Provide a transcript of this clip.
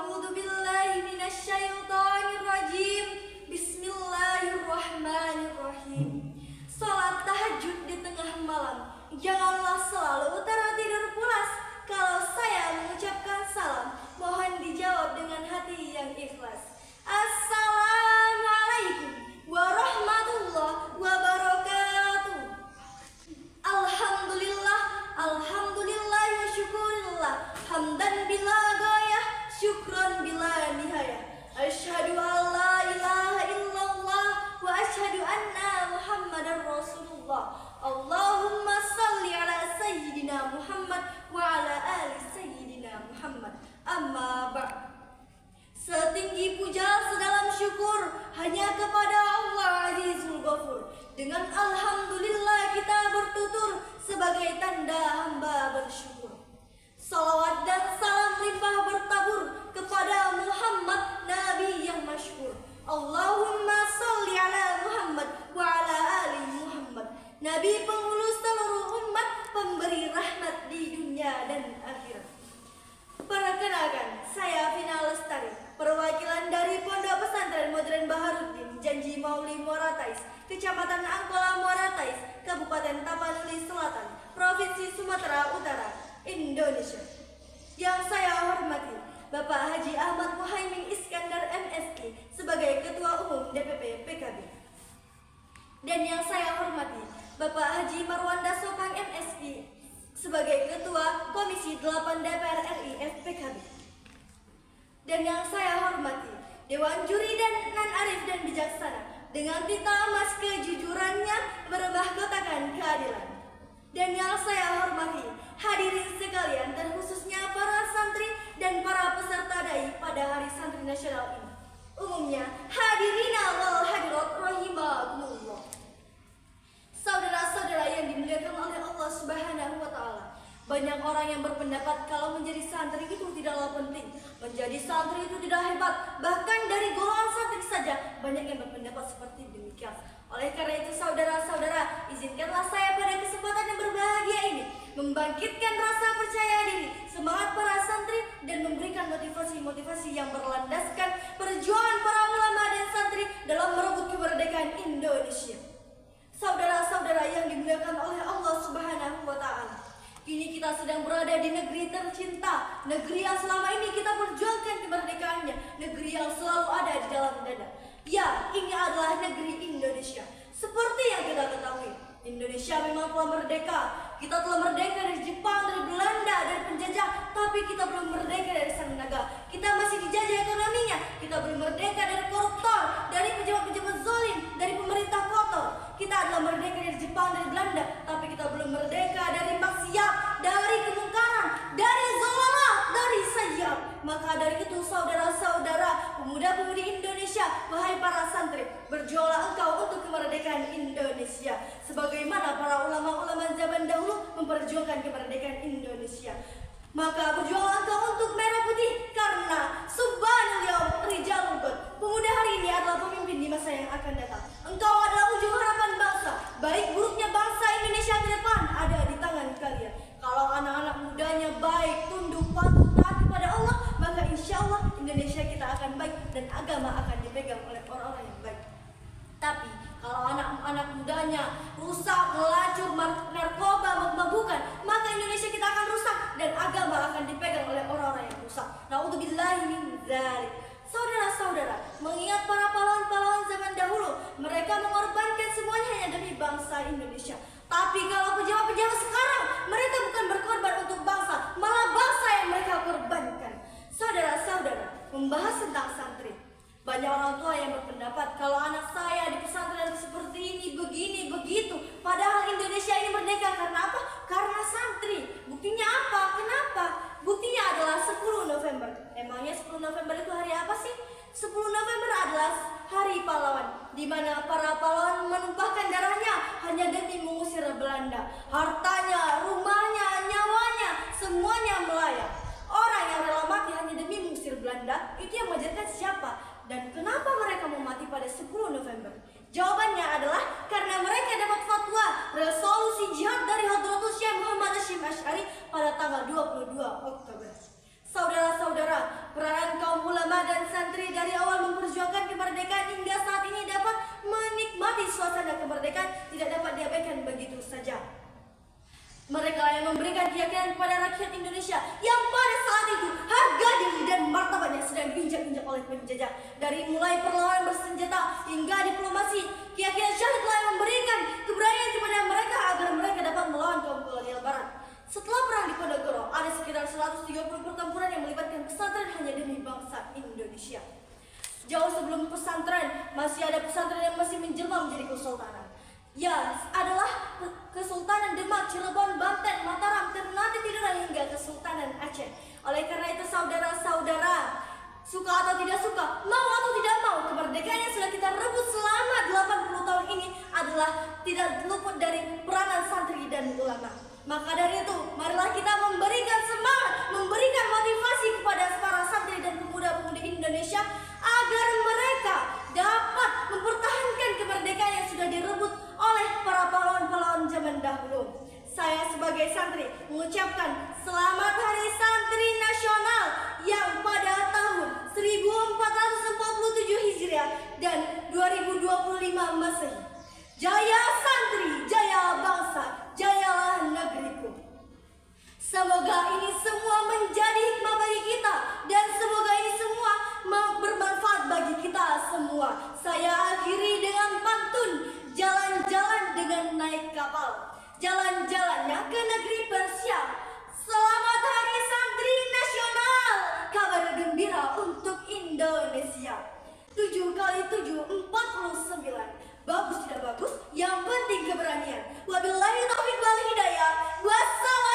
A'udzu billahi minasyaitonir rajim. Bismillahirrahmanirrahim. Salat tahajud di tengah malam. Janganlah selalu tertidur pulas. Kalau saya mengucapkan salam, mohon dijawab dengan hati yang ikhlas. Assalamualaikum warahmatullahi wabarakatuh. Alhamdulillah, alhamdulillah wa syukurillah. Hamdan bila goyah, syukron bila nihayah. Asyhadu an la ilaha illallah wa asyhadu anna Muhammadar Rasulullah. Allahumma salli ala sayyidina Muhammad wa ala ali sayyidina Muhammad. Amma ba'd. Setinggi puja sedalam syukur hanya kepada Allah Azizul Ghafur. Dengan alhamdulillah kita bertutur sebagai tanda hamba bersyukur. Salawat dan salam limpah bertabur kepada Muhammad Nabi yang masyhur. Allahumma salli ala Muhammad wa ala ali Muhammad. Nabi penghulu seluruh umat, pemberi rahmat di dunia dan akhirat. Perkenalkan, saya Vina Lestari, perwakilan dari Pondok Pesantren Modern Baharuddin Janji Mauli Muara Tais, Kecamatan Angkola Muara Tais, Kabupaten Tapanuli Selatan, Provinsi Sumatera Utara, Indonesia. Yang saya hormati Bapak Haji Ahmad Muhaimin Iskandar MSI sebagai Ketua Umum DPP PKB. Dan yang saya hormati Bapak Haji Marwanda Sopang MSI sebagai Ketua Komisi 8 DPR RI FPKB. Dan yang saya hormati Dewan Juri dan Nan Arif dan Bijaksana dengan tita emas kejujurannya bermahkotakan keadilan. Dan yang saya hormati hadirin sekalian, terkhususnya para santri dan para peserta dai pada Hari Santri Nasional ini. Umumnya hadirina wal hadirat rahimakumullah. Saudara-saudara yang dimuliakan oleh Allah Subhanahu wa taala. Banyak orang yang berpendapat kalau menjadi santri itu tidaklah penting. Menjadi santri itu tidak hebat. Bahkan dari golongan santri saja banyak yang berpendapat seperti demikian. Oleh karena itu saudara-saudara, izinkanlah saya pada kesempatan yang berbahagia ini membangkitkan rasa percaya diri, semangat para santri, dan memberikan motivasi-motivasi yang berlandaskan perjuangan para ulama dan santri dalam merebut kemerdekaan Indonesia. Saudara-saudara yang dimuliakan oleh Allah Subhanahu wa taala. Kini kita sedang berada di negeri tercinta, negeri yang selama ini kita perjuangkan kemerdekaannya, negeri yang selalu ada di dalam dada. Ya, ini adalah negeri Indonesia. Seperti yang kita ketahui, Indonesia memang telah merdeka. Kita telah merdeka dari Jepang, dari Belanda, dari penjajah, tapi kita belum merdeka dari sang naga. Kita masih dijajah ekonominya. Kita belum merdeka dari koruptor, dari pejabat-pejabat zalim, dari pemerintah kotor. Kita adalah merdeka dari Jepang, dari Belanda, tapi kita belum merdeka dari maksiat, dari kemungkaran, dari zalamat, dari sayyiat. Maka dari itu saudara-saudara, pemuda-pemudi Indonesia, wahai para santri, berjuanglah engkau untuk kemerdekaan Indonesia. Sebagaimana para ulama-ulama zaman dahulu memperjuangkan kemerdekaan Indonesia. Maka berjuanglah engkau untuk merah putih, karena subhanal yaum rijalul ghad. Pemuda hari ini adalah pemimpin di masa yang akan datang. Engkau adalah ujung harapan bangsa. Baik buruknya bangsa Indonesia ke depan ada di tangan kalian. Kalau anak-anak mudanya baik, tunduk, patuh, taat kepada Allah, maka insya Allah Indonesia kita akan baik dan agama akan dipegang oleh orang-orang yang baik. Tapi kalau anak-anak mudanya rusak, melacur, narkoba, mabuk-mabukan, maka Indonesia kita akan rusak dan agama akan dipegang oleh orang-orang yang rusak. Na'udzubillahi min dzalik. Saudara-saudara, mengingat para pahlawan-pahlawan zaman dahulu, mereka mengorbankan semuanya hanya demi bangsa Indonesia. Tapi kalau pejabat-pejabat sekarang, mereka bukan berkorban untuk bangsa, malah bangsa yang mereka korbankan. Saudara-saudara, membahas tentang santri. Banyak orang tua yang berpendapat kalau anak saya di pesantren seperti ini, begini, begitu. Padahal Indonesia ini merdeka karena apa? Karena santri. Buktinya apa? Kenapa? Buktinya adalah 10 November. Emangnya 10 November itu hari apa sih? 10 November adalah hari pahlawan, di mana para pahlawan menumpahkan darahnya hanya demi mengusir Belanda. Hartanya, rumahnya, nyawanya, semuanya melayang. Orang yang rela mati hanya demi mengusir Belanda, itu yang mengajarkan siapa? Dan kenapa mereka mau mati pada 10 November? Jawabannya adalah karena mereka dapat fatwa resolusi jihad dari Hadratus Syekh Muhammad Hashim Asy'ari pada tanggal 22 Oktober. Saudara-saudara, peranan kaum saja. Mereka yang memberikan keyakinan kepada rakyat Indonesia yang pada saat itu harga diri dan martabatnya sedang diinjak-injak oleh penjajah. Dari mulai perlawanan bersenjata hingga diplomasi, keyakinan Syahid telah memberikan keberanian kepada mereka agar mereka dapat melawan kaum kolonial barat. Setelah perang di Ponorogo, ada sekitar 130 pertempuran yang melibatkan pesantren hanya demi bangsa Indonesia. Jauh sebelum pesantren, masih ada pesantren yang masih menjelma menjadi kesultanan. Ya, adalah Kesultanan Demak, Cirebon, Banten, Mataram, Ternate Tidore hingga Kesultanan Aceh. Oleh karena itu saudara-saudara, suka atau tidak suka, mau atau tidak mau, kemerdekaan yang sudah kita rebut selama 80 tahun ini adalah tidak luput dari peranan santri dan ulama. Maka dari itu, marilah kita memberikan semangat, memberikan motivasi kepada para santri dan pemuda-pemudi Indonesia agar mereka dapat mempertahankan kemerdekaan yang sudah direbut oleh para pahlawan-pahlawan zaman dahulu. Saya sebagai santri mengucapkan Selamat Hari Santri Nasional yang pada tahun 1447 Hijriah dan 2025 Masehi. Jaya santri, jaya bangsa, jayalah negeriku. Semoga ini semua menjadi hikmah bagi kita dan semoga ini semua bermanfaat bagi kita semua. Saya akhiri dengan pantun, jalan-jalan dengan naik kapal, jalan-jalannya ke negeri Persia. Selamat Hari Santri Nasional, kabar gembira untuk Indonesia. 7 kali 7 49. Bagus tidak bagus, yang penting keberanian. Wabillahi taufiq wal hidayah. Wassalam.